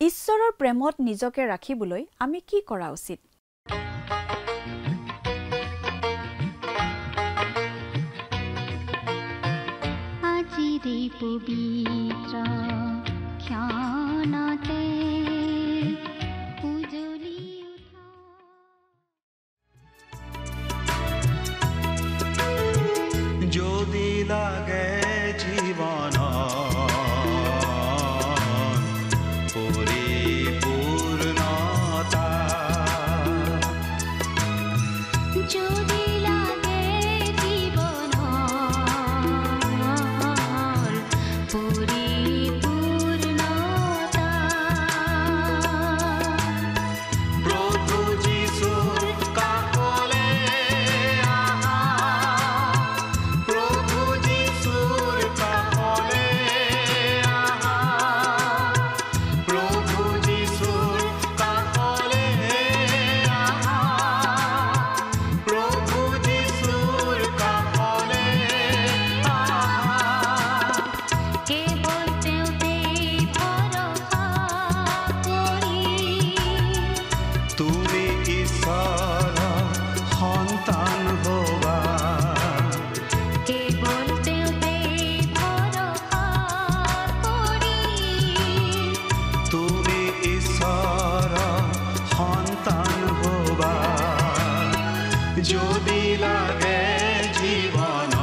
ঈশ্বৰৰ প্ৰেমত নিজকে ৰাখিবলৈ আমি কি কৰা উচিত? আজিৰে পবিত্ৰ ক্ষণতে উজলি উঠা যদি লাগে জীবন পরিপূর্ণতা যদি লাগে জীবন পরিপূর্ণতা প্রভু যিশুর কাকলে আহা প্রভু যিশুর কাকলে আহা প্রভু যিশুর কাকলে আহা প্রভু যিশুর কাকলে আহা কেবল তেওঁতে ভৰসা কৰি তুমি ঈশ্বৰৰ সন্তান হবা কেবল তেওঁতে ভৰসা কৰি তুমি ঈশ্বৰৰ সন্তান হবা যদি লাগে জীৱন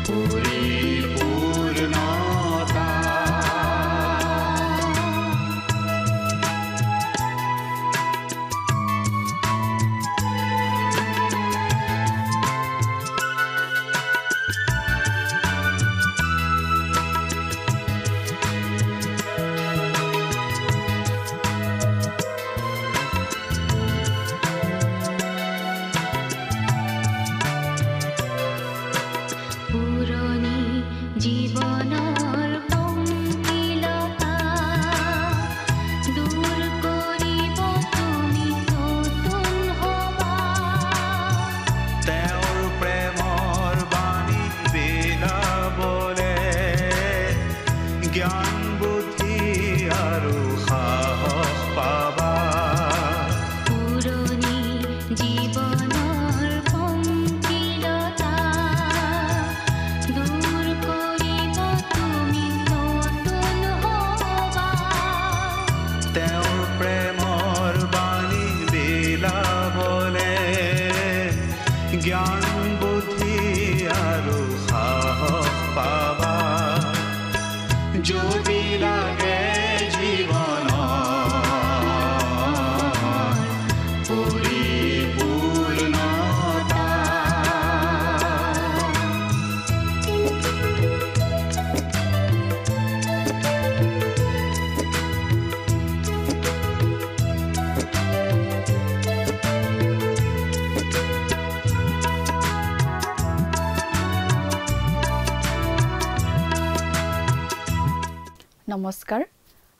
পৰিপূৰ্ণতা পুৰণি জীৱনৰ পংকিলতা দূৰ কৰিব তুমি নতুন হবা তেওঁৰ প্ৰেমৰ বাণী বিলাবলে জ্ঞান বুদ্ধি আৰু সাহস পাবা পুৰণি জীৱনৰ পংকিলতা দূৰ কৰিব তুমি নতুন হবা তেওঁৰ প্ৰেমৰ বাণী বিলাবলে জ্ঞান বুদ্ধি আৰু সাহস পাবা যদি লাগে জীৱন পৰিপূৰ্ণতা নমস্কাৰ,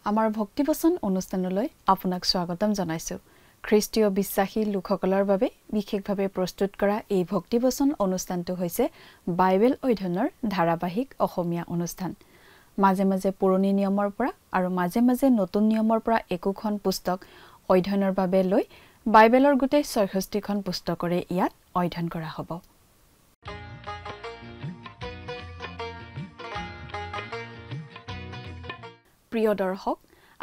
আমাৰ ভক্তিবচন অনুষ্ঠানলৈ আপোনাক স্বাগতম জনাইছো। খ্ৰীষ্টীয় বিশ্বাসী লোকসকলৰ বাবে বিশেষভাৱে প্ৰস্তুত কৰা এই ভক্তিবচন অনুষ্ঠানটো হৈছে বাইবেল অধ্যয়নৰ ধাৰাবাহিক অসমীয়া অনুষ্ঠান। মাজে মাজে পুৰণি নিয়মৰ পৰা আৰু মাজে মাজে নতুন নিয়মৰ পৰা একোখন পুস্তক অধ্যয়নৰ বাবে লৈ বাইবেলৰ গোটেই ৬৬খন পুস্তকৰে ইয়াত অধ্যয়ন কৰা হ'ব। প্ৰিয় দৰ্শক,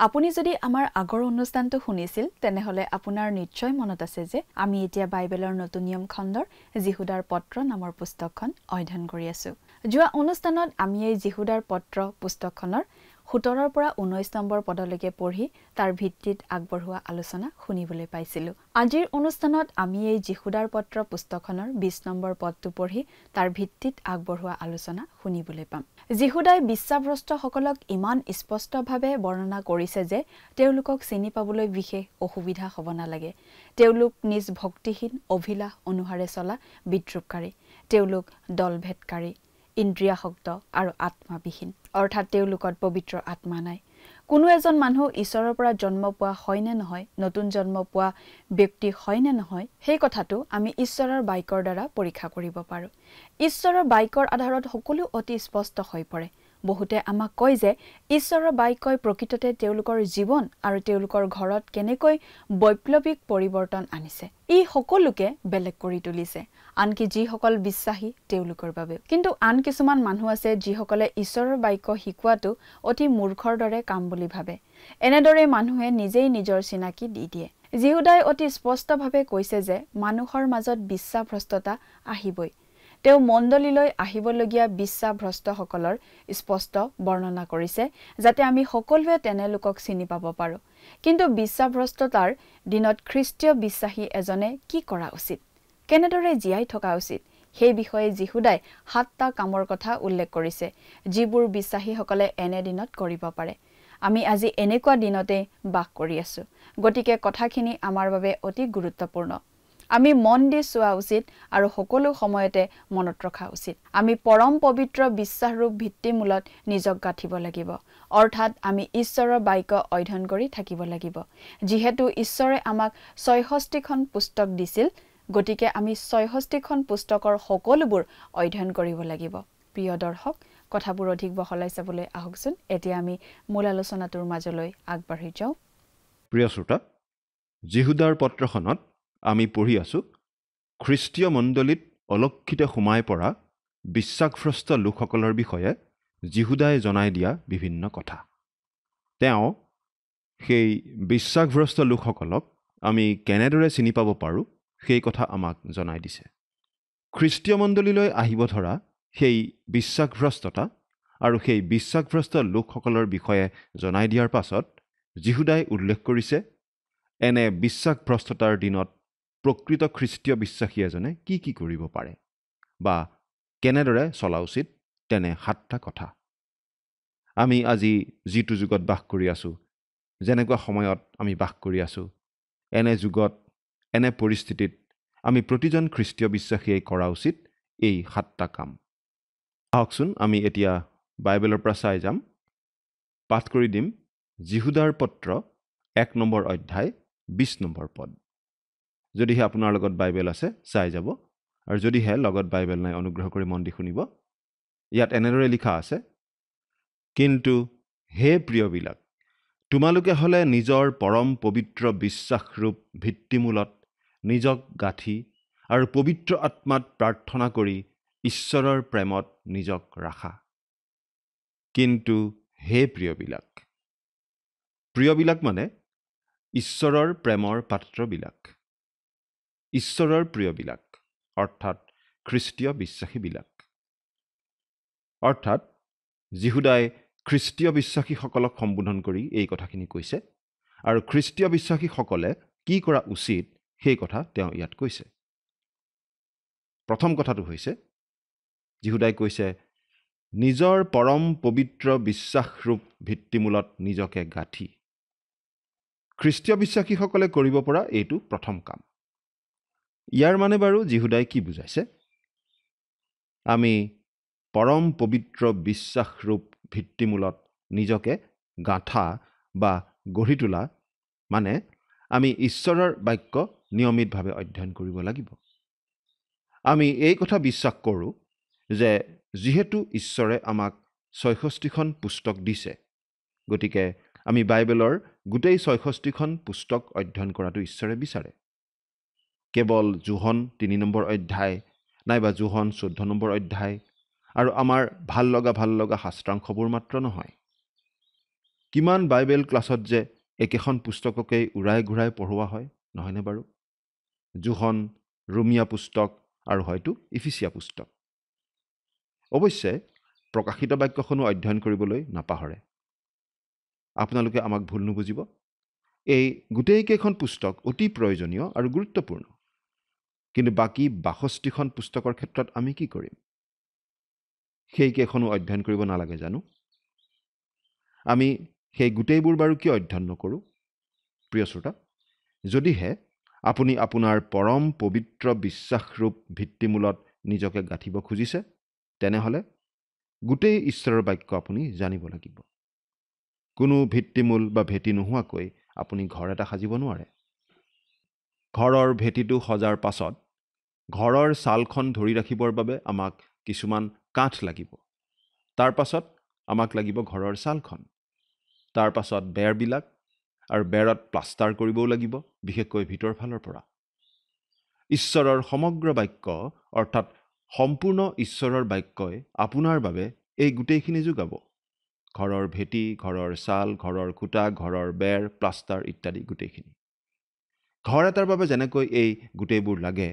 আপুনি যদি আমাৰ আগৰ অনুষ্ঠানটো শুনিছিল তেনেহলে আপোনাৰ নিশ্চয় মনত আছে যে আমি এতিয়া বাইবেলৰ নতুন নিয়ম খণ্ডৰ যিহুদাৰ পত্ৰ নামৰ পুস্তকখন অধ্যয়ন কৰি আছো। যোৱা অনুষ্ঠানত আমি এই যিহুদাৰ পত্ৰ পুস্তকখনৰ ১৭ৰ পৰা ১৯ নম্বৰ পদলৈকে পঢ়ি তাৰ ভিত্তিত আগবঢ়োৱা আলোচনা শুনিবলৈ পাইছিলো। আজিৰ অনুষ্ঠানত আমি এই যিহুদাৰ পত্ৰ পুস্তকখনৰ ২০ নম্বৰ পদটো পঢ়ি তাৰ ভিত্তিত আগবঢ়োৱা আলোচনা শুনিবলৈ পাম। যিহুদাই বিশ্বাসগ্ৰস্তসকলক ইমান স্পষ্টভাৱে বৰ্ণনা কৰিছে যে তেওঁলোকক চিনি পাবলৈ বিশেষ অসুবিধা হ'ব নালাগে। তেওঁলোক নিজ ভক্তিহীন অভিলাষ অনুসাৰে চলা বিদ্ৰূপকাৰী, তেওঁলোক দলভেদকাৰী, ইন্দ্ৰিয়াসক্ত আৰু আত্মাবিহীন, অৰ্থাৎ তেওঁলোকত পবিত্ৰ আত্মা নাই। কোনো এজন মানুহ ঈশ্বৰৰ পৰা জন্ম পোৱা হয় নে নহয়, নতুন জন্ম পোৱা ব্যক্তি হয় নে নহয়, সেই কথাটো আমি ঈশ্বৰৰ বাক্যৰ দ্বাৰা পৰীক্ষা কৰিব পাৰোঁ। ঈশ্বৰৰ বাক্যৰ আধাৰত সকলো অতি স্পষ্ট হৈ পৰে। বহুতে আমাক কয় যে ঈশ্বৰৰ বাক্যই প্ৰকৃততে তেওঁলোকৰ জীৱন আৰু তেওঁলোকৰ ঘৰত কেনেকৈ বৈপ্লৱিক পৰিৱৰ্তন আনিছে। ই সকলোকে বেলেগ কৰি তুলিছে, আনকি যিসকল বিশ্বাসী তেওঁলোকৰ বাবে। কিন্তু আন কিছুমান মানুহ আছে যিসকলে ঈশ্বৰৰ বাক্য শিকোৱাটো অতি মূৰ্খৰ দৰে কাম বুলি ভাবে। এনেদৰে মানুহে নিজেই নিজৰ চিনাকি দি দিয়ে। যিহুদাই অতি স্পষ্টভাৱে কৈছে যে মানুহৰ মাজত বিশ্বাসভ্ৰষ্টতা আহিবই। তেওঁ মণ্ডলীলৈ আহিবলগীয়া বিশ্বাসভ্ৰষ্টসকলৰ স্পষ্ট বৰ্ণনা কৰিছে যাতে আমি সকলোৱে তেনে লোকক চিনি পাব পাৰোঁ। কিন্তু বিশ্বাসভ্ৰষ্টতাৰ দিনত খ্ৰীষ্টীয় বিশ্বাসী এজনে কি কৰা উচিত, কেনেদৰে জীয়াই থকা উচিত, সেই বিষয়ে যিহুদাই 7টা কামৰ কথা উল্লেখ কৰিছে যিবোৰ বিশ্বাসীসকলে এনে দিনত কৰিব পাৰে। আমি আজি এনেকুৱা দিনতে বাস কৰি আছো, গতিকে কথাখিনি আমাৰ বাবে অতি গুৰুত্বপূৰ্ণ। আমি মন দি চোৱা উচিত আৰু সকলো সময়তে মনত ৰখা উচিত। আমি পৰম পবিত্ৰ বিশ্বাসৰূপ ভিত্তিমূলত নিজক গাঁঠিব লাগিব, অৰ্থাৎ আমি ঈশ্বৰৰ বাক্য অধ্যয়ন কৰি থাকিব লাগিব। যিহেতু ঈশ্বৰে আমাক 66খন পুস্তক দিছিল, গতিকে আমি 66খন পুস্তকৰ সকলোবোৰ অধ্যয়ন কৰিব লাগিব। প্ৰিয় দৰ্শক, কথাবোৰ অধিক বহলাই চাবলৈ আহকচোন এতিয়া আমি মূল আলোচনাটোৰ মাজলৈ আগবাঢ়ি যাওঁ। প্ৰিয় শ্ৰোতা, যিহুদাৰ পত্ৰখনত আমি পঢ়ি আছোঁ খ্ৰীষ্টীয় মণ্ডলীত অলক্ষিতে সোমাই পৰা বিশ্বাসভ্ৰষ্ট লোকসকলৰ বিষয়ে যিহুদাই জনাই দিয়া বিভিন্ন কথা। তেওঁ সেই বিশ্বাসভ্ৰষ্ট লোকসকলক আমি কেনেদৰে চিনি পাব পাৰোঁ সেই কথা আমাক জনাই দিছে। খ্ৰীষ্টীয় মণ্ডলীলৈ আহিব ধৰা সেই বিশ্বাসভ্ৰষ্টতা আৰু সেই বিশ্বাসভ্ৰষ্ট লোকসকলৰ বিষয়ে জনাই দিয়াৰ পাছত যিহুদাই উল্লেখ কৰিছে এনে বিশ্বাসভ্ৰষ্টতাৰ দিনত প্ৰকৃত খ্ৰীষ্টীয় বিশ্বাসী এজনে কি কি কৰিব পাৰে বা কেনেদৰে চলা উচিত, তেনে 7টা কথা। আমি আজি যিটো যুগত বাস কৰি আছোঁ, যেনেকুৱা সময়ত আমি বাস কৰি আছোঁ, এনে যুগত এনে পৰিস্থিতিত আমি প্ৰতিজন খ্ৰীষ্টীয় বিশ্বাসীয়ে কৰা উচিত এই 7টা কাম। আহকচোন আমি এতিয়া বাইবেলৰ পৰা চাই যাম। পাঠ কৰি দিম যিহুদাৰ পত্ৰ 1 নম্বৰ অধ্যায় 20 নম্বৰ পদ। যদিহে আপোনাৰ লগত বাইবেল আছে চাই যাব, আৰু যদিহে লগত বাইবেল নাই অনুগ্ৰহ কৰি মন দি শুনিব। ইয়াত এনেদৰে লিখা আছে, কিন্তু হে প্ৰিয়বিলাক, তোমালোকে হ'লে নিজৰ পৰম পবিত্ৰ বিশ্বাসৰূপ ভিত্তিমূলত নিজক গাঁঠি আৰু পবিত্ৰ আত্মাত প্ৰাৰ্থনা কৰি ঈশ্বৰৰ প্ৰেমত নিজক ৰাখা। কিন্তু হে প্ৰিয়বিলাক, প্ৰিয়বিলাক মানে ঈশ্বৰৰ প্ৰেমৰ পাত্ৰবিলাক, ঈশ্বৰৰ প্ৰিয়বিলাক অৰ্থাৎ খ্ৰীষ্টীয় বিশ্বাসীবিলাক। অৰ্থাৎ যিহুদাই খ্ৰীষ্টীয় বিশ্বাসীসকলক সম্বোধন কৰি এই কথাখিনি কৈছে, আৰু খ্ৰীষ্টীয় বিশ্বাসীসকলে কি কৰা উচিত সেই কথা তেওঁ ইয়াত কৈছে। প্ৰথম কথাটো হৈছে যিহুদাই কৈছে নিজৰ পৰম পবিত্ৰ বিশ্বাসৰূপ ভিত্তিমূলত নিজকে গাঁঠি। খ্ৰীষ্টীয় বিশ্বাসীসকলে কৰিব পৰা এইটো প্ৰথম কাম। ইয়াৰ মানে বাৰু যিহুদাই কি বুজাইছে? আমি পৰম পবিত্ৰ বিশ্বাসৰূপ ভিত্তিমূলত নিজকে গাঁঠা বা গঢ়ি তোলা মানে আমি ঈশ্বৰৰ বাক্য নিয়মিতভাৱে অধ্যয়ন কৰিব লাগিব। আমি এই কথা বিশ্বাস কৰোঁ যে যিহেতু ঈশ্বৰে আমাক 66খন পুস্তক দিছে, গতিকে আমি বাইবেলৰ গোটেই 66খন পুস্তক অধ্যয়ন কৰাটো ঈশ্বৰে বিচাৰে। কেৱল যোহন 3 নম্বৰ অধ্যায় নাইবা যোহন 14 নম্বৰ অধ্যায় আৰু আমাৰ ভাল লগা শাস্ত্ৰাংশবোৰ মাত্ৰ নহয়। কিমান বাইবেল ক্লাছত যে একেখন পুস্তককেই উৰাই ঘূৰাই পঢ়োৱা হয়, নহয়নে বাৰু? যোহন, ৰোমিয়া পুস্তক আৰু হয়তো ইফিচিয়া পুস্তক। অৱশ্যে প্ৰকাশিত বাক্যখনো অধ্যয়ন কৰিবলৈ নাপাহৰে। আপোনালোকে আমাক ভুল নুবুজিব, এই গোটেইকেইখন পুস্তক অতি প্ৰয়োজনীয় আৰু গুৰুত্বপূৰ্ণ। কিন্তু বাকী 62খন পুস্তকৰ ক্ষেত্ৰত আমি কি কৰিম? সেইকেইখনো অধ্যয়ন কৰিব নালাগে জানো? আমি সেই গোটেইবোৰ বাৰু কিয় অধ্যয়ন নকৰোঁ? প্ৰিয় শ্ৰোতা, যদিহে আপুনি আপোনাৰ পৰম পবিত্ৰ বিশ্বাসৰূপ ভিত্তিমূলত নিজকে গাঁঠিব খুজিছে, তেনেহ'লে গোটেই ঈশ্বৰৰ বাক্য আপুনি জানিব লাগিব। কোনো ভিত্তিমূল বা ভেটি নোহোৱাকৈ আপুনি ঘৰ এটা সাজিব নোৱাৰে। ঘৰৰ ভেটিটো সজাৰ পাছত ঘৰৰ ছালখন ধৰি ৰাখিবৰ বাবে আমাক কিছুমান কাঠ লাগিব। তাৰ পাছত আমাক লাগিব ঘৰৰ ছালখন, তাৰ পাছত বেৰবিলাক, আৰু বেৰত প্লাষ্টাৰ কৰিবও লাগিব, বিশেষকৈ ভিতৰ ফালৰ পৰা। ঈশ্বৰৰ সমগ্ৰ বাক্য অৰ্থাৎ সম্পূৰ্ণ ঈশ্বৰৰ বাক্যই আপোনাৰ বাবে এই গোটেইখিনি যোগাব। ঘৰৰ ভেটি, ঘৰৰ ছাল, ঘৰৰ খুঁটা, ঘৰৰ বেৰ, প্লাষ্টাৰ ইত্যাদি গোটেইখিনি। ঘৰ এটাৰ বাবে যেনেকৈ এই গোটেইবোৰ লাগে,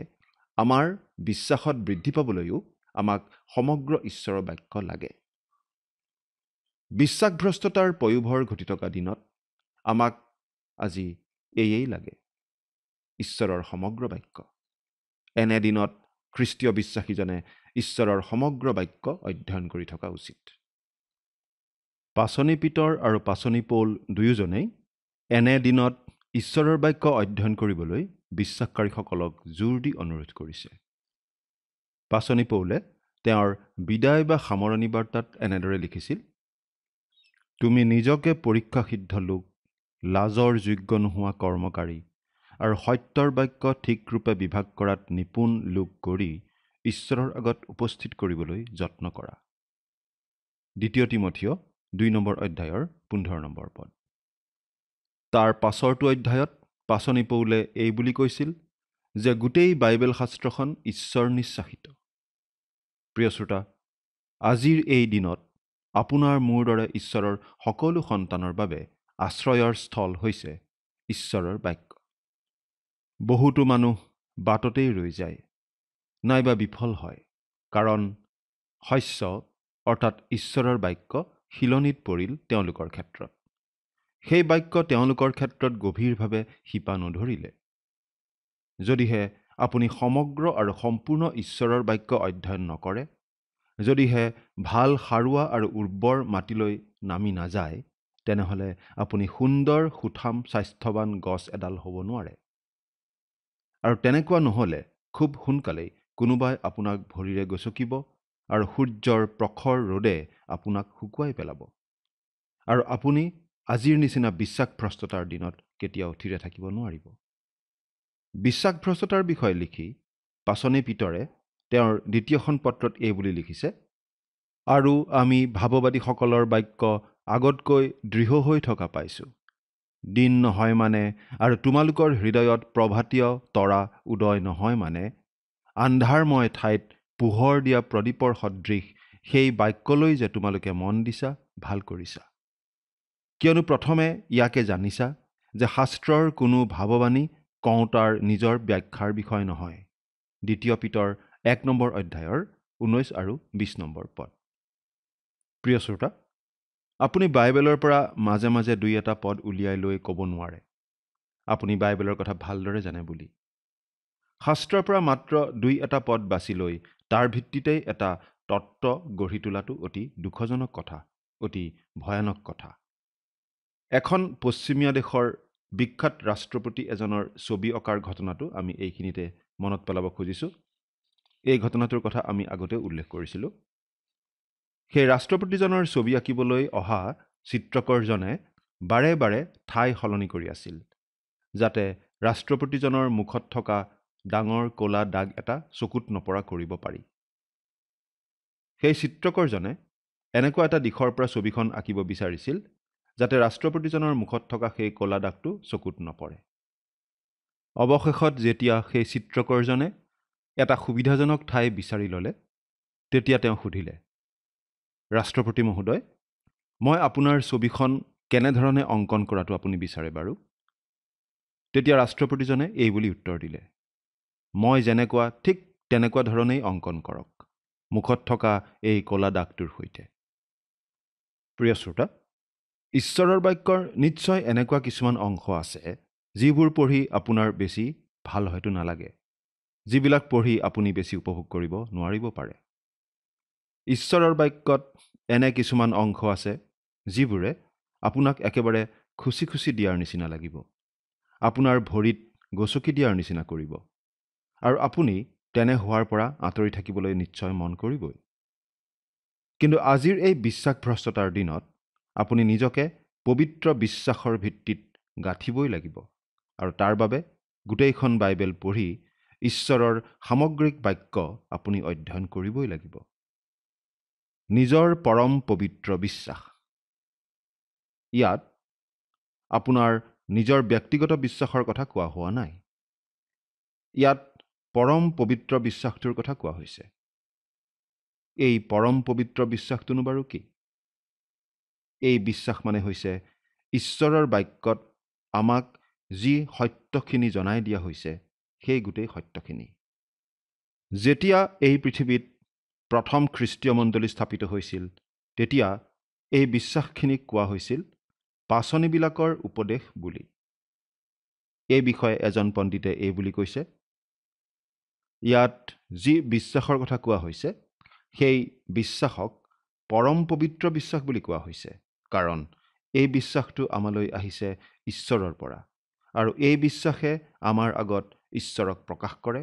আমাৰ বিশ্বাসত বৃদ্ধি পাবলৈও আমাক সমগ্ৰ ঈশ্বৰৰ বাক্য লাগে। বিশ্বাসভ্ৰষ্টতাৰ পয়োভৰ ঘটি থকা দিনত আমাক আজি এয়েই লাগে, ঈশ্বৰৰ সমগ্ৰ বাক্য। এনে দিনত খ্ৰীষ্টীয় বিশ্বাসীজনে ঈশ্বৰৰ সমগ্ৰ বাক্য অধ্যয়ন কৰি থকা উচিত। পাচনি পিতৰ আৰু পাচনি পৌল দুয়োজনেই এনে দিনত ঈশ্বৰৰ বাক্য অধ্যয়ন কৰিবলৈ বিশ্বাসকাৰীসকলক জোৰ দি অনুৰোধ কৰিছে। পাচনি পৌলে তেওঁৰ বিদায় বা সামৰণি বাৰ্তাত এনেদৰে লিখিছিল, তুমি নিজকে পৰীক্ষাসিদ্ধ লোক, লাজৰ যোগ্য নোহোৱা কৰ্মকাৰী আৰু সত্যৰ বাক্য ঠিকৰূপে বিভাগ কৰাত নিপুণ লোক কৰি ঈশ্বৰৰ আগত উপস্থিত কৰিবলৈ যত্ন কৰা। 2 তিমথিয় 2 অধ্যায়ৰ 15 পদ। তাৰ পাছৰটো অধ্যায়ত পাচনি পৌলে এই বুলি কৈছিল যে গোটেই বাইবেল শাস্ত্ৰখন ঈশ্বৰ নিশ্বাসিত। প্ৰিয় শ্ৰোতা, আজিৰ এই দিনত আপোনাৰ মোৰ দৰে ঈশ্বৰৰ সকলো সন্তানৰ বাবে আশ্ৰয়ৰ স্থল হৈছে ঈশ্বৰৰ বাক্য। বহুতো মানুহ বাটতেই ৰৈ যায়, নাইবা বিফল হয়, কাৰণ শস্য অৰ্থাৎ ঈশ্বৰৰ বাক্য শিলনিত পৰিল তেওঁলোকৰ ক্ষেত্ৰত। সেই বাক্য তেওঁলোকৰ ক্ষেত্ৰত গভীৰভাৱে শিপা নধৰিলে। যদিহে আপুনি সমগ্ৰ আৰু সম্পূৰ্ণ ঈশ্বৰৰ বাক্য অধ্যয়ন নকৰে, যদিহে ভাল সাৰুৱা আৰু উৰ্বৰ মাটিলৈ নামি নাযায়, তেনেহ'লে আপুনি সুন্দৰ সুঠাম স্বাস্থ্যৱান গছ এডাল হ'ব নোৱাৰে। আৰু তেনেকুৱা নহ'লে খুব সোনকালেই কোনোবাই আপোনাক ভৰিৰে গচকিব আৰু সূৰ্যৰ প্ৰখৰ ৰ'দে আপোনাক শুকুৱাই পেলাব। আৰু আপুনি আজিৰ নিচিনা বিশ্বাসভ্ৰষ্টতাৰ দিনত কেতিয়াও থিৰে থাকিব নোৱাৰিব। বিশ্বাসভ্ৰষ্টতাৰ বিষয়ে লিখি পাচনি পিতৰে তেওঁৰ দ্বিতীয়খন পত্ৰত এই বুলি লিখিছে, আৰু আমি ভাৱবাদীসকলৰ বাক্য আগতকৈ দৃঢ় হৈ থকা পাইছোঁ। দিন নহয় মানে আৰু তোমালোকৰ হৃদয়ত প্ৰভাতীয় তৰা উদয় নহয় মানে, আন্ধাৰময় ঠাইত পোহৰ দিয়া প্ৰদীপৰ সদৃশ সেই বাক্যলৈ যে তোমালোকে মন দিছা, ভাল কৰিছা। কিয়নো প্ৰথমে ইয়াকে জানিছা যে শাস্ত্ৰৰ কোনো ভাৱবাণী কওঁতাৰ নিজৰ ব্যাখ্যাৰ বিষয় নহয়। 2 পিতৰ 1 অধ্যায়ৰ 19 আৰু 20 পদ। প্ৰিয় শ্ৰোতা, আপুনি বাইবেলৰ পৰা মাজে মাজে 2-এটা পদ উলিয়াই লৈ ক'ব নোৱাৰে আপুনি বাইবেলৰ কথা ভালদৰে জানে বুলি। শাস্ত্ৰৰ পৰা মাত্ৰ 2-এটা পদ বাছি লৈ তাৰ ভিত্তিতেই এটা তত্ত্ব গঢ়ি তোলাটো অতি দুখজনক কথা, অতি ভয়ানক কথা। এখন পশ্চিমীয়া দেশৰ বিখ্যাত ৰাষ্ট্ৰপতি এজনৰ ছবি অঁকাৰ ঘটনাটো আমি এইখিনিতে মনত পেলাব খুজিছোঁ। এই ঘটনাটোৰ কথা আমি আগতে উল্লেখ কৰিছিলোঁ। সেই ৰাষ্ট্ৰপতিজনৰ ছবি আঁকিবলৈ অহা চিত্ৰকৰজনে বাৰে বাৰে ঠাই সলনি কৰি আছিল, যাতে ৰাষ্ট্ৰপতিজনৰ মুখত থকা ডাঙৰ ক'লা দাগ এটা চকুত নপৰা কৰিব পাৰি। সেই চিত্ৰকৰজনে এনেকুৱা এটা দিশৰ পৰা ছবিখন আঁকিব বিচাৰিছিল যাতে ৰাষ্ট্ৰপতিজনৰ মুখত থকা সেই ক'লা দাগটো চকুত নপৰে। অৱশেষত যেতিয়া সেই চিত্ৰকৰজনে এটা সুবিধাজনক ঠাই বিচাৰি ল'লে, তেতিয়া তেওঁ সুধিলে, ৰাষ্ট্ৰপতি মহোদয়, মই আপোনাৰ ছবিখন কেনেধৰণে অংকন কৰাটো আপুনি বিচাৰে বাৰু? তেতিয়া ৰাষ্ট্ৰপতিজনে এই বুলি উত্তৰ দিলে, মই যেনেকুৱা ঠিক তেনেকুৱা ধৰণেই অংকন কৰক, মুখত থকা এই ক'লা দাগটোৰ সৈতে। প্ৰিয় শ্ৰোতা, ঈশ্বৰৰ বাক্যৰ নিশ্চয় এনেকুৱা কিছুমান অংশ আছে যিবোৰ পঢ়ি আপোনাৰ বেছি ভাল হয়তো নালাগে, যিবিলাক পঢ়ি আপুনি বেছি উপভোগ কৰিব নোৱাৰিব পাৰে। ঈশ্বৰৰ বাক্যত এনে কিছুমান অংশ আছে যিবোৰে আপোনাক একেবাৰে খুচি খুচি দিয়াৰ নিচিনা লাগিব, আপোনাৰ ভৰিত গচকি দিয়াৰ নিচিনা কৰিব, আৰু আপুনি তেনে হোৱাৰ পৰা আঁতৰি থাকিবলৈ নিশ্চয় মন কৰিবই। কিন্তু আজিৰ এই বিশ্বাসভ্ৰষ্টতাৰ দিনত আপুনি নিজকে পবিত্ৰ বিশ্বাসৰ ভিত্তিত গাঁঠিবই লাগিব, আৰু তাৰ বাবে গোটেইখন বাইবেল পঢ়ি ঈশ্বৰৰ সামগ্ৰিক বাক্য আপুনি অধ্যয়ন কৰিবই লাগিব। নিজৰ পৰম পবিত্ৰ বিশ্বাস। ইয়াত আপোনাৰ নিজৰ ব্যক্তিগত বিশ্বাসৰ কথা কোৱা হোৱা নাই। ইয়াত পৰম পবিত্ৰ বিশ্বাসটোৰ কথা কোৱা হৈছে। এই পৰম পবিত্ৰ বিশ্বাসটোনো বাৰু কি? এই বিশ্বাস মানে হৈছে ঈশ্বৰৰ বাক্যত আমাক যি সত্যখিনি জনাই দিয়া হৈছে সেই গোটেই সত্যখিনি। যেতিয়া এই পৃথিৱীত প্ৰথম খ্ৰীষ্টীয় মণ্ডলী স্থাপিত হৈছিল তেতিয়া এই বিশ্বাসখিনিক কোৱা হৈছিল পাচনিবিলাকৰ উপদেশ বুলি। এই বিষয়ে এজন পণ্ডিতে এই বুলি কৈছে, ইয়াত যি বিশ্বাসৰ কথা কোৱা হৈছে সেই বিশ্বাসক পৰম পবিত্ৰ বিশ্বাস বুলি কোৱা হৈছে, কাৰণ এই বিশ্বাসটো আমালৈ আহিছে ঈশ্বৰৰ পৰা আৰু এই বিশ্বাসে আমাৰ আগত ঈশ্বৰক প্ৰকাশ কৰে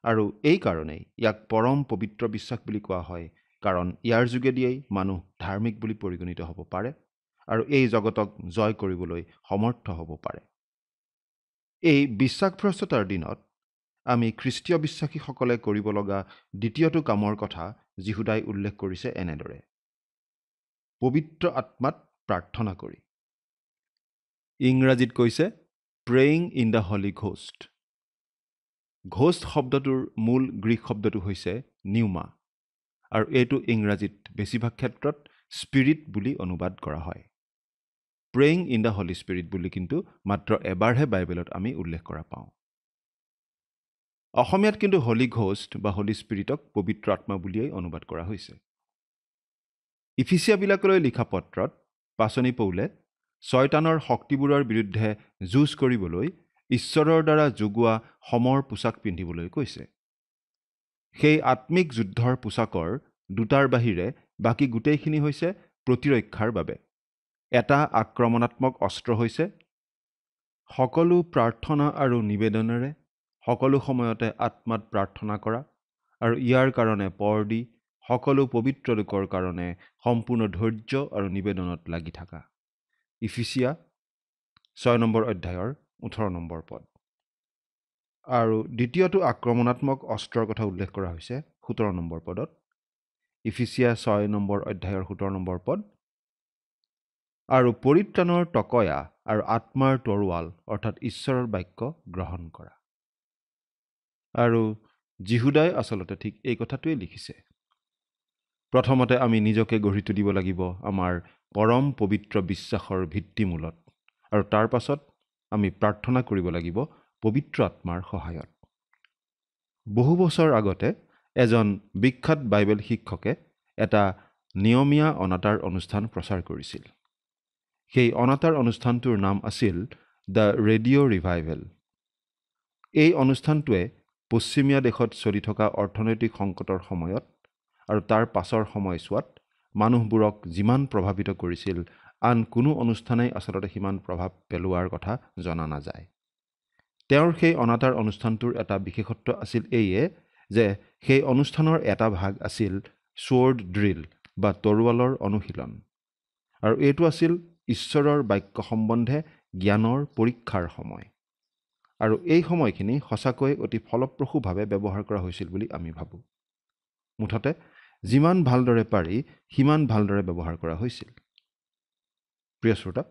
আৰু এই কাৰণেই ইয়াক পৰম পবিত্ৰ বিশ্বাস বুলি কোৱা হয়, কাৰণ ইয়াৰ যোগেদিয়েই মানুহ ধাৰ্মিক বুলি পৰিগণিত হ'ব পাৰে আৰু এই জগতক জয় কৰিবলৈ সমৰ্থ হ'ব পাৰে। এই বিশ্বাসভ্ৰষ্টতাৰ দিনত আমি খ্ৰীষ্টীয় বিশ্বাসীসকলে কৰিব লগা দ্বিতীয়টো কামৰ কথা যীহুদাই উল্লেখ কৰিছে এনেদৰে, পবিত্ৰ আত্মাত প্ৰাৰ্থনা কৰি। ইংৰাজীত কৈছে praying in the holy ghost. Ghost শব্দটোৰ মূল গ্ৰীক শব্দটো হৈছে নিউমা আৰু এইটো ইংৰাজীত বেছিভাগ ক্ষেত্ৰত স্পিৰিট বুলি অনুবাদ কৰা হয়। Praying in the Holi spirit বুলি কিন্তু মাত্ৰ এবাৰহে বাইবেলত আমি উল্লেখ কৰা পাওঁ। অসমীয়াত কিন্তু হলি ঘোষ্ট বা হলি স্পিৰিটক পবিত্ৰ আত্মা বুলিয়েই অনুবাদ কৰা হৈছে। ইফিচিয়াবিলাকলৈ লিখা পত্ৰত পাচনি পৌলে শয়তানৰ শক্তিবোৰৰ বিৰুদ্ধে যুঁজ কৰিবলৈ ঈশ্বৰৰ দ্বাৰা যোগোৱা সমৰ পোছাক পিন্ধিবলৈ কৈছে। সেই আত্মিক যুদ্ধৰ পোছাকৰ দুটাৰ বাহিৰে বাকী গোটেইখিনি হৈছে প্ৰতিৰক্ষাৰ বাবে। এটা আক্ৰমণাত্মক অস্ত্ৰ হৈছে সকলো প্ৰাৰ্থনা আৰু নিবেদনেৰে সকলো সময়তে আত্মাত প্ৰাৰ্থনা কৰা আৰু ইয়াৰ কাৰণে পৰ দি সকলো পবিত্ৰ লোকৰ কাৰণে সম্পূৰ্ণ ধৈৰ্য আৰু নিবেদনত লাগি থকা। ইফিচিয়া 6 নম্বৰ অধ্যায়ৰ 18 নম্বৰ পদ। আৰু দ্বিতীয়টো আক্ৰমণাত্মক অস্ত্ৰৰ কথা উল্লেখ কৰা হৈছে 17 নম্বৰ পদত। ইফিচিয়া 6 নম্বৰ অধ্যায়ৰ 17 নম্বৰ পদ। আৰু পৰিত্ৰাণৰ টকয়া আৰু আত্মাৰ তৰোৱাল অৰ্থাৎ ঈশ্বৰৰ বাক্য গ্ৰহণ কৰা। আৰু যীহুদাই আচলতে ঠিক এই কথাটোৱেই লিখিছে। প্ৰথমতে আমি নিজকে গঢ়ি তুলিব লাগিব আমাৰ পৰম পবিত্ৰ বিশ্বাসৰ ভিত্তিমূলত আৰু তাৰ পাছত আমি প্ৰাৰ্থনা কৰিব লাগিব পবিত্ৰ আত্মাৰ সহায়ত। বহু বছৰ আগতে এজন বিখ্যাত বাইবেল শিক্ষকে এটা নিয়মীয়া অনাতাঁৰ অনুষ্ঠান প্ৰচাৰ কৰিছিল। সেই অনাতাঁৰ অনুষ্ঠানটোৰ নাম আছিল দ্য ৰেডিঅ' ৰিভাইভেল। এই অনুষ্ঠানটোৱে পশ্চিমীয়া দেশত চলি থকা অৰ্থনৈতিক সংকটৰ সময়ত আৰু তাৰ পাছৰ সময়ছোৱাত মানুহবোৰক যিমান প্ৰভাৱিত কৰিছিল আন কোনো অনুষ্ঠানেই আচলতে সিমান প্ৰভাৱ পেলোৱাৰ কথা জনা নাযায়। তেওঁৰ সেই অনাতাঁৰ অনুষ্ঠানটোৰ এটা বিশেষত্ব আছিল এইয়ে যে সেই অনুষ্ঠানৰ এটা ভাগ আছিল sword drill বা তৰোৱালৰ অনুশীলন আৰু এইটো আছিল ঈশ্বৰৰ বাক্য সম্বন্ধে জ্ঞানৰ পৰীক্ষাৰ সময় আৰু এই সময়খিনি সঁচাকৈ অতি ফলপ্ৰসূভাৱে ব্যৱহাৰ কৰা হৈছিল বুলি আমি ভাবোঁ। মুঠতে যিমান ভালদৰে পাৰি সিমান ভালদৰে ব্যৱহাৰ কৰা হৈছিল। প্ৰিয় শ্ৰোতা,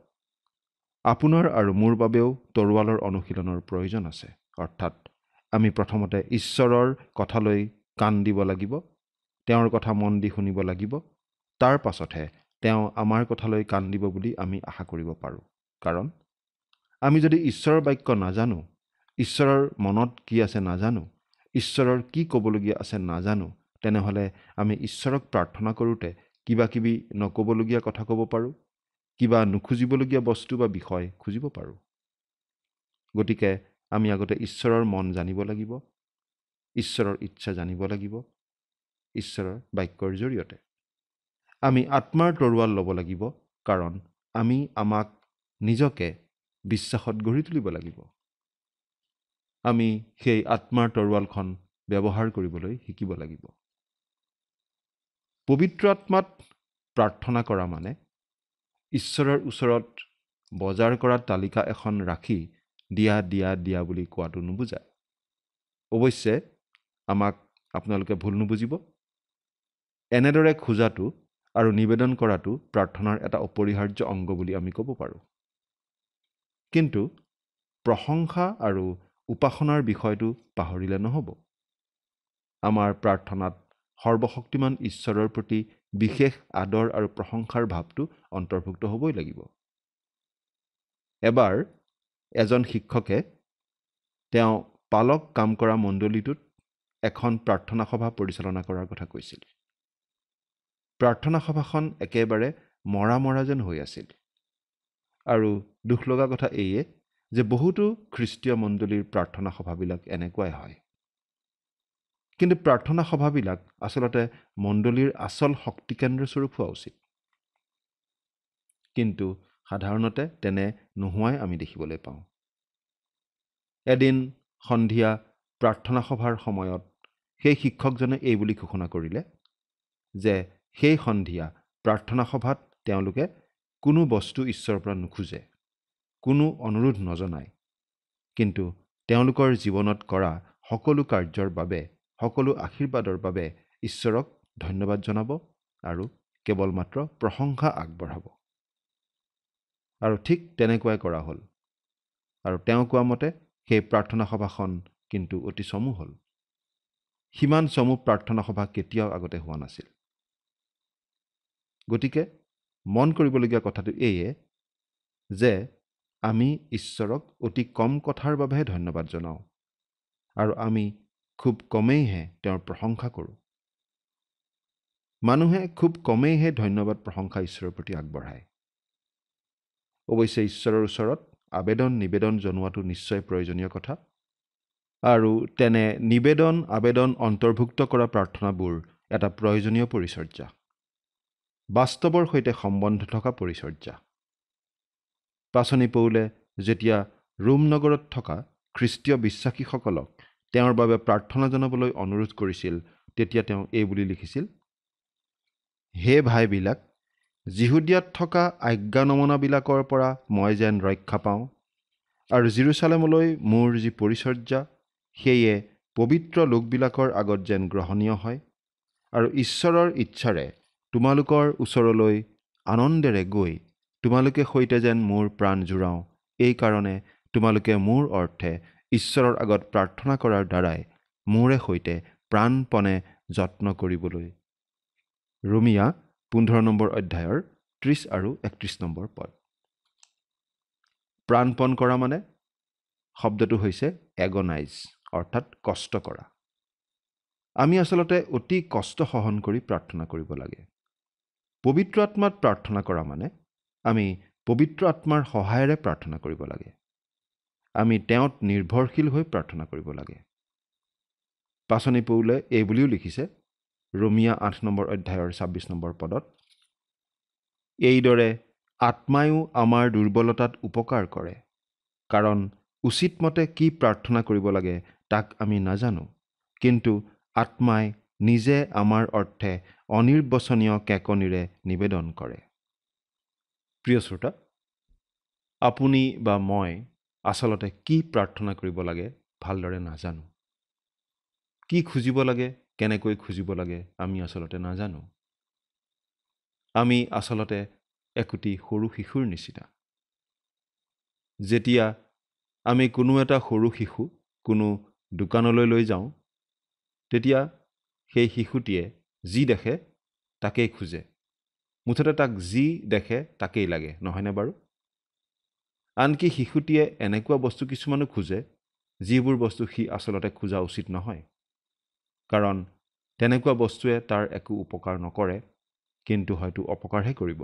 আপোনাৰ আৰু মোৰ বাবেও তৰোৱালৰ অনুশীলনৰ প্ৰয়োজন আছে। অৰ্থাৎ আমি প্ৰথমতে ঈশ্বৰৰ কথালৈ কাণ দিব লাগিব, তেওঁৰ কথা মন দি শুনিব লাগিব, তাৰ পাছতহে তেওঁ আমাৰ কথালৈ কাণ দিব বুলি আমি আশা কৰিব পাৰোঁ। কাৰণ আমি যদি ঈশ্বৰৰ বাক্য নাজানো, ঈশ্বৰৰ মনত কি আছে নাজানো, ঈশ্বৰৰ কি ক'বলগীয়া আছে নাজানো, তেনেহ'লে আমি ঈশ্বৰক প্ৰাৰ্থনা কৰোঁতে কিবা কিবি নক'বলগীয়া কথা ক'ব পাৰোঁ, কিবা নুখুজিবলগীয়া বস্তু বা বিষয় খুজিব পাৰোঁ। গতিকে আমি আগতে ঈশ্বৰৰ মন জানিব লাগিব, ঈশ্বৰৰ ইচ্ছা জানিব লাগিব। ঈশ্বৰৰ বাক্যৰ জৰিয়তে আমি আত্মাৰ তৰোৱাল ল'ব লাগিব, কাৰণ আমি আমাক নিজকে বিশ্বাসত গঢ়ি তুলিব লাগিব। আমি সেই আত্মাৰ তৰোৱালখন ব্যৱহাৰ কৰিবলৈ শিকিব লাগিব। পবিত্ৰ আত্মাত প্ৰাৰ্থনা কৰা মানে ঈশ্বৰৰ ওচৰত বজাৰ কৰা তালিকা এখন ৰাখি দিয়া বুলি কোৱাটো নুবুজায়। অৱশ্যে আমাক আপোনালোকে ভুল নুবুজিব, এনেদৰে খোজাটো আৰু নিবেদন কৰাটো প্ৰাৰ্থনাৰ এটা অপৰিহাৰ্য অংগ বুলি আমি ক'ব পাৰোঁ। কিন্তু প্ৰশংসা আৰু উপাসনাৰ বিষয়টো পাহৰিলে নহ'ব। আমাৰ প্ৰাৰ্থনাত সৰ্বশক্তিমান ঈশ্বৰৰ প্ৰতি বিশেষ আদৰ আৰু প্ৰশংসাৰ ভাৱটো অন্তৰ্ভুক্ত হ'বই লাগিব। এবাৰ এজন শিক্ষকে তেওঁ পালক কাম কৰা মণ্ডলীটোত এখন প্ৰাৰ্থনা সভা পৰিচালনা কৰাৰ কথা কৈছিল। প্ৰাৰ্থনা সভাখন একেবাৰে মৰা যেন হৈ আছিল। আৰু দুখ লগা কথা এইয়ে যে বহুতো খ্ৰীষ্টীয় মণ্ডলীৰ প্ৰাৰ্থনা সভাবিলাক এনেকুৱাই হয়। কিন্তু প্ৰাৰ্থনা সভাবিলাক আচলতে মণ্ডলীৰ আচল শক্তিকেন্দ্ৰস্বৰূপ হোৱা উচিত। কিন্তু সাধাৰণতে তেনে নোহোৱাই আমি দেখিবলৈ পাওঁ। এদিন সন্ধিয়া প্ৰাৰ্থনা সভাৰ সময়ত সেই শিক্ষকজনে এই বুলি ঘোষণা কৰিলে যে সেই সন্ধিয়া প্ৰাৰ্থনা সভাত তেওঁলোকে কোনো বস্তু ঈশ্বৰৰ পৰা নোখোজে, কোনো অনুৰোধ নজনায়, কিন্তু তেওঁলোকৰ জীৱনত কৰা সকলো কাৰ্যৰ বাবে, সকলো আশীৰ্বাদৰ বাবে ঈশ্বৰক ধন্যবাদ জনাব আৰু কেৱল মাত্ৰ প্ৰশংসা আগবঢ়াব। আৰু ঠিক তেনেকুৱাই কৰা হ'ল। আৰু তেওঁ কোৱা মতে সেই প্ৰাৰ্থনা সভাখন কিন্তু অতি চমু হ'ল। সিমান চমু প্ৰাৰ্থনা সভা কেতিয়াও আগতে হোৱা নাছিল। গতিকে মন কৰিবলগীয়া কথাটো এইয়ে যে আমি ঈশ্বৰক অতি কম কথাৰ বাবেহে ধন্যবাদ জনাওঁ আৰু আমি খুব কমেইহে তেওঁৰ প্ৰশংসা কৰোঁ। মানুহে খুব কমেইহে ধন্যবাদ প্ৰশংসা ঈশ্বৰৰ প্ৰতি আগবঢ়ায়। অৱশ্যে ঈশ্বৰৰ ওচৰত নিবেদন জনোৱাটো নিশ্চয় প্ৰয়োজনীয় কথা। আৰু তেনে আবেদন অন্তৰ্ভুক্ত কৰা প্ৰাৰ্থনাবোৰ এটা প্ৰয়োজনীয় পৰিচৰ্যা, বাস্তৱৰ সৈতে সম্বন্ধ থকা পৰিচৰ্যা। পাচনি পৌলে যেতিয়া ৰোম নগৰত থকা খ্ৰীষ্টীয় বিশ্বাসীসকলক তেওঁৰ বাবে প্ৰাৰ্থনা জনাবলৈ অনুৰোধ কৰিছিল, তেতিয়া তেওঁ এই বুলি লিখিছিল, হে ভাইবিলাক, যিহুদিয়াত থকা আজ্ঞা নমনাবিলাকৰ পৰা মই যেন ৰক্ষা পাওঁ আৰু জেৰুচালেমলৈ মোৰ যি পৰিচৰ্যা সেয়ে পবিত্ৰ লোকবিলাকৰ আগত যেন গ্ৰহণীয় হয় আৰু ঈশ্বৰৰ ইচ্ছাৰে তোমালোকৰ ওচৰলৈ আনন্দেৰে গৈ তোমালোকে সৈতে যেন মোৰ প্ৰাণ জোৰাওঁ, এই কাৰণে তোমালোকে মোৰ অৰ্থে ঈশ্বৰৰ আগত প্ৰাৰ্থনা কৰাৰ দ্বাৰাই মোৰে সৈতে প্ৰাণপণে যত্ন কৰিবলৈ। ৰোমিয়া 15 নম্বৰ অধ্যায়ৰ 30 আৰু 31 নম্বৰ পদ। প্ৰাণপণ কৰা মানে শব্দটো হৈছে এগনাইজ, অৰ্থাৎ কষ্ট কৰা। আমি আচলতে অতি কষ্ট সহন কৰি প্ৰাৰ্থনা কৰিব লাগে। পবিত্ৰ আত্মাত প্ৰাৰ্থনা কৰা মানে আমি পবিত্ৰ আত্মাৰ সহায়েৰে প্ৰাৰ্থনা কৰিব লাগে। আমি তেওঁত নিৰ্ভৰশীল হৈ প্ৰাৰ্থনা কৰিব লাগে। পাচনি পৌলে এই বুলিও লিখিছে ৰোমিয়া 8 নম্বৰ অধ্যায়ৰ 26 নম্বৰ পদত, এইদৰে আত্মায়ো আমাৰ দুৰ্বলতাত উপকাৰ কৰে, কাৰণ উচিত মতে কি প্ৰাৰ্থনা কৰিব লাগে তাক আমি নাজানো, কিন্তু আত্মাই নিজে আমাৰ অৰ্থে অনিৰ্বচনীয় কেকনিৰে নিবেদন কৰে। প্ৰিয় শ্ৰোতা, আপুনি বা মই আচলতে কি প্ৰাৰ্থনা কৰিব লাগে ভালদৰে নাজানো। কি খুজিব লাগে, কেনেকৈ খুজিব লাগে আমি আচলতে নাজানো। আমি আচলতে একোটি সৰু শিশুৰ নিচিনা। যেতিয়া আমি কোনো এটা সৰু শিশু কোনো দোকানলৈ লৈ যাওঁ, তেতিয়া সেই শিশুটিয়ে যি দেখে তাকেই খোজে। মুঠতে তাক যি দেখে তাকেই লাগে, নহয়নে বাৰু? আনকি শিশুটিয়ে এনেকুৱা বস্তু কিছুমানো খোজে যিবোৰ বস্তু সি আচলতে খোজা উচিত নহয়, কাৰণ তেনেকুৱা বস্তুৱে তাৰ একো উপকাৰ নকৰে, কিন্তু হয়তো অপকাৰহে কৰিব।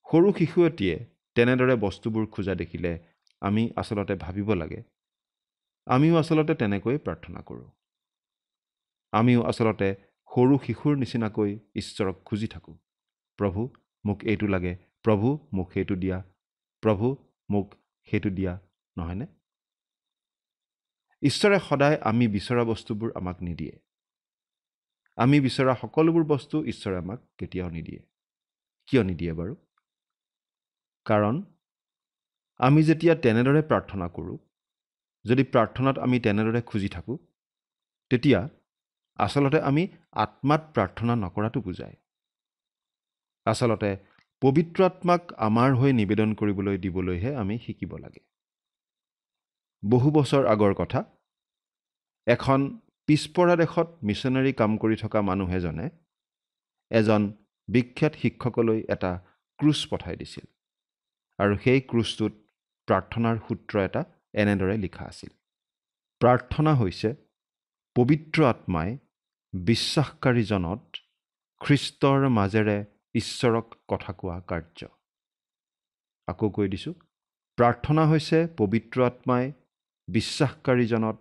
সৰু শিশু এটিয়ে তেনেদৰে বস্তুবোৰ খোজা দেখিলে আমি আচলতে ভাবিব লাগে, আমিও আচলতে তেনেকৈ প্ৰাৰ্থনা কৰোঁ। আমিও আচলতে সৰু শিশুৰ নিচিনাকৈ ঈশ্বৰক খুজি থাকোঁ, প্ৰভু মোক এইটো লাগে, প্ৰভু মোক সেইটো দিয়া, প্ৰভু মোক সেইটো দিয়া, নহয়নে? ঈশ্বৰে সদায় আমি বিচৰা বস্তুবোৰ আমাক নিদিয়ে। আমি বিচৰা সকলোবোৰ বস্তু ঈশ্বৰে আমাক কেতিয়াও নিদিয়ে। কিয় নিদিয়ে বাৰু? কাৰণ আমি যেতিয়া তেনেদৰে প্ৰাৰ্থনা কৰোঁ, যদি প্ৰাৰ্থনাত আমি তেনেদৰে খুজি থাকোঁ, তেতিয়া আচলতে আমি আত্মাত প্ৰাৰ্থনা নকৰাটো বুজায়। আচলতে পবিত্ৰ আত্মাক আমাৰ হৈ নিবেদন কৰিবলৈ দিবলৈহে আমি শিকিব লাগে। বহু বছৰ আগৰ কথা, এখন পিছপৰা দেশত মিছনেৰী কাম কৰি থকা মানুহ এজনে এজন বিখ্যাত শিক্ষকলৈ এটা ক্ৰুজ পঠাই দিছিল আৰু সেই ক্ৰুজটোত প্ৰাৰ্থনাৰ সূত্ৰ এটা এনেদৰে লিখা আছিল। প্ৰাৰ্থনা হৈছে পবিত্ৰ আত্মাই বিশ্বাসকাৰীজনত খ্ৰীষ্টৰ মাজেৰে ঈশ্বৰক কথা কোৱা কাৰ্য। আকৌ কৈ দিছোঁ, প্ৰাৰ্থনা হৈছে পবিত্ৰ আত্মাই বিশ্বাসকাৰীজনত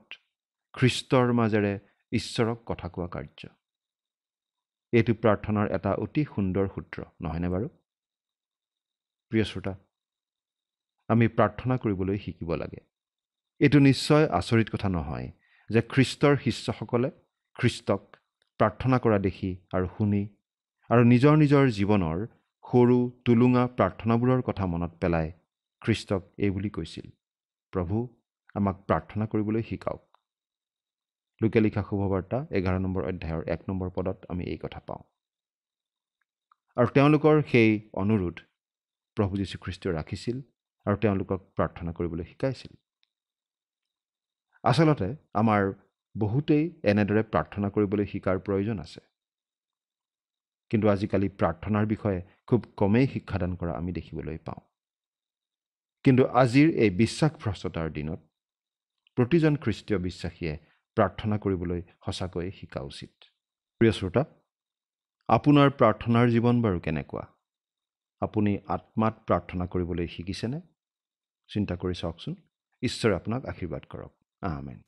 খ্ৰীষ্টৰ মাজেৰে ঈশ্বৰক কথা কোৱা কাৰ্য। এইটো প্ৰাৰ্থনাৰ এটা অতি সুন্দৰ সূত্ৰ, নহয়নে বাৰু? প্ৰিয় শ্ৰোতা, আমি প্ৰাৰ্থনা কৰিবলৈ শিকিব লাগে। এইটো নিশ্চয় আচৰিত কথা নহয় যে খ্ৰীষ্টৰ শিষ্যসকলে খ্ৰীষ্টক প্ৰাৰ্থনা কৰা দেখি আৰু শুনি আৰু নিজৰ নিজৰ জীৱনৰ সৰু টুলুঙা প্ৰাৰ্থনাবোৰৰ কথা মনত পেলাই খ্ৰীষ্টক এই বুলি কৈছিল, প্ৰভু আমাক প্ৰাৰ্থনা কৰিবলৈ শিকাওক। লোকে লিখা শুভবাৰ্তা 11 নম্বৰ অধ্যায়ৰ 1 নম্বৰ পদত আমি এই কথা পাওঁ। আৰু তেওঁলোকৰ সেই অনুৰোধ প্ৰভু যীশুখ্ৰীষ্টই ৰাখিছিল আৰু তেওঁলোকক প্ৰাৰ্থনা কৰিবলৈ শিকাইছিল। আচলতে আমাৰ বহুতেই এনেদৰে প্ৰাৰ্থনা কৰিবলৈ শিকাৰ প্ৰয়োজন আছে, কিন্তু আজিকালি প্ৰাৰ্থনাৰ বিষয়ে খুব কমেই শিক্ষাদান কৰা আমি দেখিবলৈ পাওঁ। কিন্তু আজিৰ এই বিশ্বাসভ্ৰষ্টতাৰ দিনত প্ৰতিজন খ্ৰীষ্টীয় বিশ্বাসীয়ে প্ৰাৰ্থনা কৰিবলৈ সঁচাকৈয়ে শিকা উচিত। প্ৰিয় শ্ৰোতা, আপোনাৰ প্ৰাৰ্থনাৰ জীৱন বাৰু কেনেকুৱা? আপুনি আত্মাত প্ৰাৰ্থনা কৰিবলৈ শিকিছেনে? চিন্তা কৰি চাওকচোন। ঈশ্বৰে আপোনাক আশীৰ্বাদ কৰক। আমেন।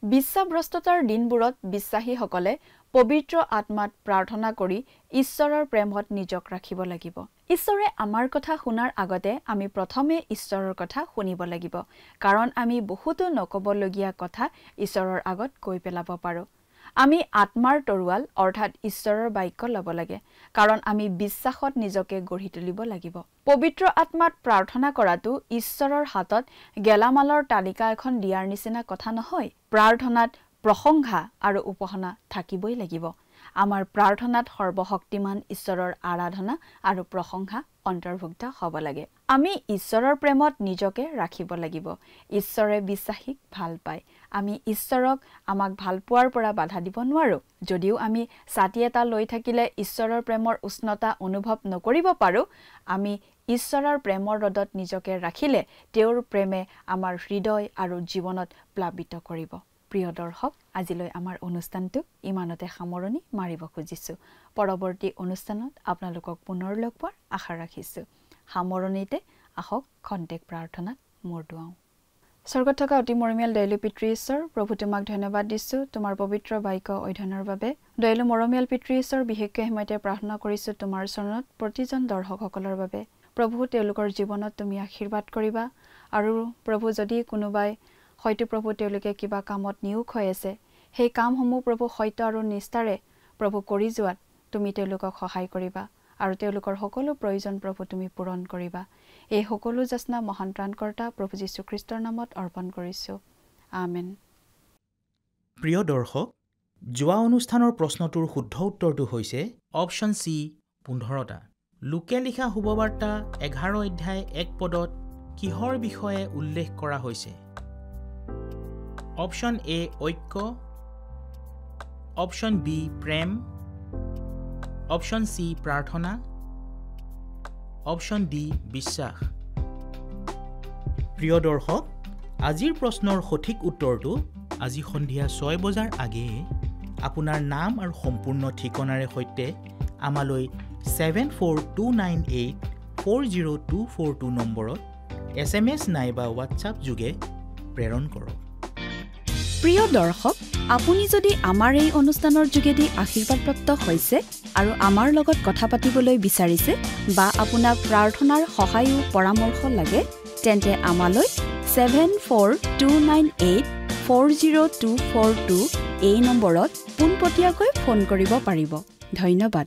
বিশ্বাসভ্ৰষ্টতাৰ দিনবোৰত বিশ্বাসীসকলে পবিত্ৰ আত্মাত প্ৰাৰ্থনা কৰি ঈশ্বৰৰ প্ৰেমত নিজক ৰাখিব লাগিব। ঈশ্বৰে আমাৰ কথা শুনাৰ আগতে আমি প্ৰথমে ঈশ্বৰৰ কথা শুনিব লাগিব, কাৰণ আমি বহুতো নক'বলগীয়া কথা ঈশ্বৰৰ আগত কৈ পেলাব পাৰোঁ। আমি আত্মাৰ তৰোৱাল অৰ্থাৎ ঈশ্বৰৰ বাক্য ল'ব লাগে, কাৰণ আমি বিশ্বাসত নিজকে গঢ়ি তুলিব লাগিব। পবিত্ৰ আত্মাত প্ৰাৰ্থনা কৰাটো ঈশ্বৰৰ হাতত গেলামালৰ তালিকা এখন দিয়াৰ নিচিনা কথা নহয়। প্ৰাৰ্থনাত প্ৰশংসা আৰু উপাসনা থাকিবই লাগিব। আমাৰ প্ৰাৰ্থনাত সৰ্বশক্তিমান ঈশ্বৰৰ আৰাধনা আৰু প্ৰশংসা অন্তৰ্ভুক্ত হ'ব লাগে। আমি ঈশ্বৰৰ প্ৰেমত নিজকে ৰাখিব লাগিব। ঈশ্বৰে বিশ্বাসীক ভাল পায়। আমি ঈশ্বৰক আমাক ভাল পোৱাৰ পৰা বাধা দিব নোৱাৰোঁ। যদিও আমি ছাতি এটা লৈ থাকিলে ঈশ্বৰৰ প্ৰেমৰ উষ্ণতা অনুভৱ নকৰিব পাৰোঁ, আমি ঈশ্বৰৰ প্ৰেমৰ ৰদত নিজকে ৰাখিলে তেওঁৰ প্ৰেমে আমাৰ হৃদয় আৰু জীৱনত প্লাবিত কৰিব। প্ৰিয় দৰ্শক, আজিলৈ আমাৰ অনুষ্ঠানটো ইমানতে সামৰণি মাৰিব খুজিছোঁ। পৰৱৰ্তী অনুষ্ঠানত আপোনালোকক পুনৰ লগ পোৱাৰ আশা ৰাখিছোঁ। সামৰণিতে আহক খন্তেক প্ৰাৰ্থনাত মূৰ দুৱাওঁ। স্বৰ্গত থকা অতি মৰমীয়াল দয়ালু পিতৃ ঈশ্বৰ, প্ৰভু তোমাক ধন্যবাদ দিছোঁ তোমাৰ পবিত্ৰ বাক্য অধ্যয়নৰ বাবে। দয়ালু মৰমীয়াল পিতৃ ঈশ্বৰ, বিশেষকৈ সময়তে প্ৰাৰ্থনা কৰিছোঁ তোমাৰ চৰণত প্ৰতিজন দৰ্শকসকলৰ বাবে। প্ৰভু, তেওঁলোকৰ জীৱনত তুমি আশীৰ্বাদ কৰিবা। আৰু প্ৰভু, যদি কোনোবাই হয়তো প্ৰভু তেওঁলোকে কিবা কামত নিয়োগ হৈ আছে, সেই কামসমূহ প্ৰভু সত্য আৰু নিষ্ঠাৰে প্ৰভু কৰি যোৱাত তুমি তেওঁলোকক সহায় কৰিবা আৰু তেওঁলোকৰ সকলো প্ৰয়োজন প্ৰভু তুমি পূৰণ কৰিবা। এই সকলো যাচনা মহান ত্ৰাণকৰ্তা প্ৰভু যীশুখ্ৰীষ্টৰ নামত অৰ্পণ কৰিছোঁ। আমেন। প্ৰিয় দৰ্শক, যোৱা অনুষ্ঠানৰ প্ৰশ্নটোৰ শুদ্ধ উত্তৰটো হৈছে অপশ্যন চি 15টা। লোকে লিখা শুভবাৰ্তা 11 অধ্যায় 1 পদত কিহৰ বিষয়ে উল্লেখ কৰা হৈছে? অপশ্যন এ ঐক্য, অপশ্যন বি প্ৰেম, অপশ্যন চি প্ৰাৰ্থনা, অপশ্যন ডি বিশ্বাস। প্ৰিয় দৰ্শক, আজিৰ প্ৰশ্নৰ সঠিক উত্তৰটো আজি সন্ধিয়া 6 বজাৰ আগেয়ে আপোনাৰ নাম আৰু সম্পূৰ্ণ ঠিকনাৰে সৈতে আমালৈ 7429840242 নম্বৰত SMS নাইবা হোৱাটছআপ যোগে প্ৰেৰণ কৰক। প্ৰিয় দৰ্শক, আপুনি যদি আমাৰ এই অনুষ্ঠানৰ যোগেদি আশীৰ্বাদপ্ৰাপ্ত হৈছে আৰু আমাৰ লগত কথা পাতিবলৈ বিচাৰিছে বা আপোনাক প্ৰাৰ্থনাৰ সহায় পৰামৰ্শ লাগে, তেন্তে আমালৈ 7429840242 এই নম্বৰত পোনপটীয়াকৈ ফোন কৰিব পাৰিব। ধন্যবাদ।